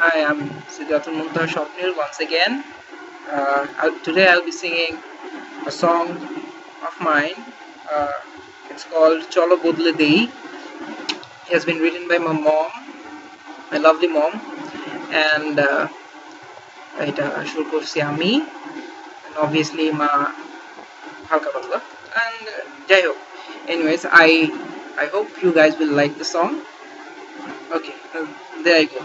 Hi, I'm Siddharth Muntaha Shopnil once again. Today I'll be singing a song of mine. Uh, it's called Cholo Bodle Dei. It has been written by my mom, my lovely mom, and এটা সুর করছি আমি, and obviously মা হালকা পাতলা, and যাই হোক, anyways, I hope you guys will like the song. Okay, there I go.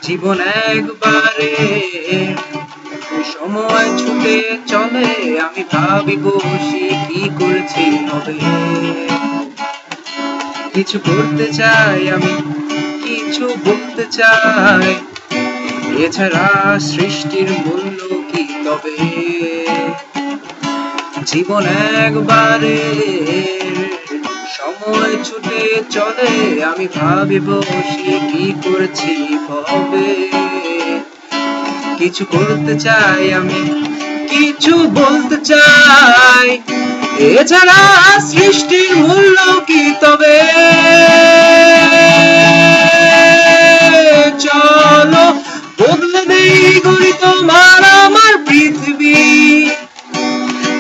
জীবন একবারে সময় ছুটে চলে, আমি ভাবি বসি কি করেছি হবে। কিছু করতে চাই আমি, কিছু বলতে চাই, এছাড়া সৃষ্টির মূল্য কি তবে। জীবন একবারে সময় ছুটে চলে, আমি ভাবি বসি কি করেছি হবে। কিছু করতে চাই আমি, কিছু বলতে চাই, এছাড়া সৃষ্টির মূল্য কি তবে। চলো বদলে দেই গড়ি তোমার আমার পৃথিবী,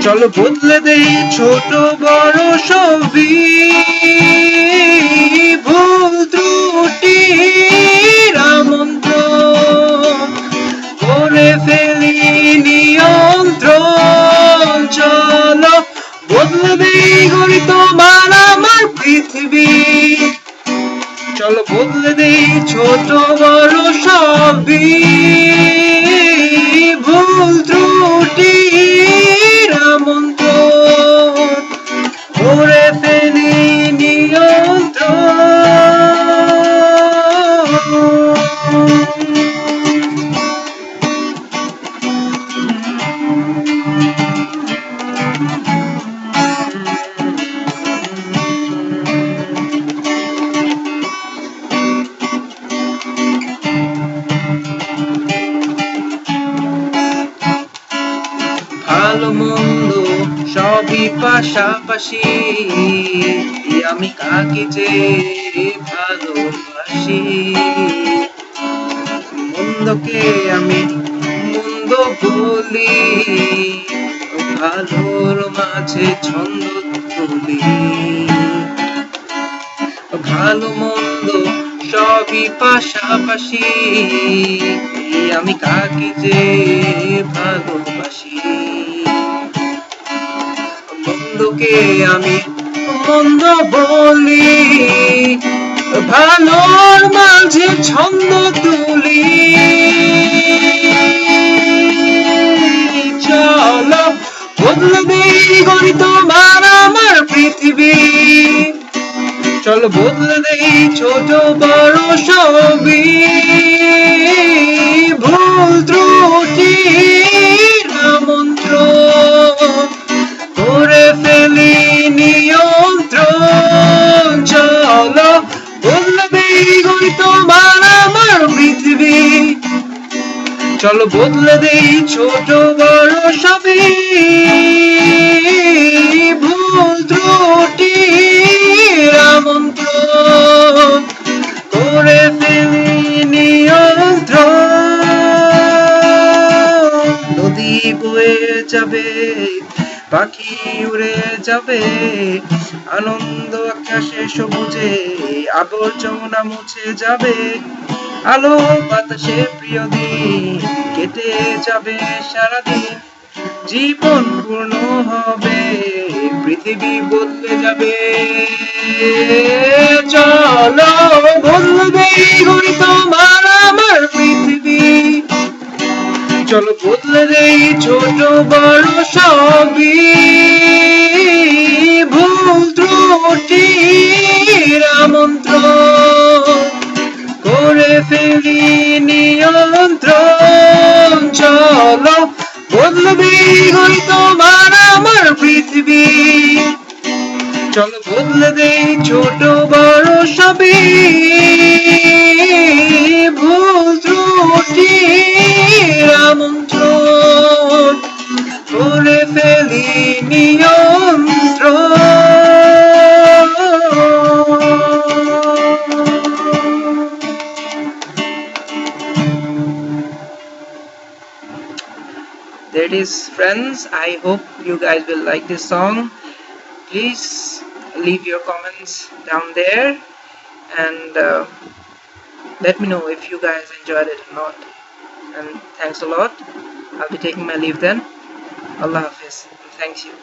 চলো বদলে দেই ছোট বড় সবই, ভুল ত্রুটির আমন্ত্রণ করে ফেলি নিয়ন্ত্রণ। চলো বদলে দেই গড়ি তোমার আমার পৃথিবী, চলো বদলে দেই ছোট বড় সবই, ভুল ত্রুটির আমন্ত্রণ করে ফেলি নিয়ন্ত্রণ। ভালো মন্দ সবই পাশাপাশি, আমি কাকে যে ভালোবাসি। মন্দকে আমি মন্দ বলি, ভালোর মাঝে ছন্দ তুলি। ভালো মন্দ সবই পাশাপাশি, আমি কাকে যে ভালোবাসি। মন্দকে আমি মন্দ বলি, ভালোর মাঝে ছন্দ তুলি। চলো বদলে দেই গড়ি তোমার আমার পৃথিবী, চলো বদলে দেই ছোট বড় সবই, ভুল ত্রুটির আমন্ত্রণ করে ফেলি নিয়ন্ত্রণ। চলো বদলে দেই গড়ি তোমার আমার পৃথিবী, চলো বদলে দেই ছোট বড় সবই, ভুল ত্রুটির আমন্ত্রণ করে ফেলি নিয়ন্ত্রণ। নদী বয়ে যাবে, পাখি উড়ে যাবে, আনন্দ আকাশে সবুজে আবর্জনা মুছে যাবে। আলো বাতাসে প্রিয় দিন কেটে যাবে সারাদিন, জীবন পূর্ণ হবে, পৃথিবী বদলে যাবে। চলো বদলে দেই গড়ি তোমার আমার পৃথিবী, চলো বদলে দেই ছোট বড় সবই, ভুল ত্রুটির আমন্ত্রণ করে ফেলি নিয়ন্ত্রণ। চলো বদলে দেই গড়ি তোমার আমার পৃথিবী, চলো বদলে দেই ছোট বড় সবই, ভুল ত্রুটির আমন্ত্রণ করে ফেলি নিয়ন্ত্রণ। There it is, friends. I hope you guys will like this song. Please leave your comments down there and let me know if you guys enjoyed it or not. And thanks a lot. I'll be taking my leave then. Allah Hafiz. Thanks you.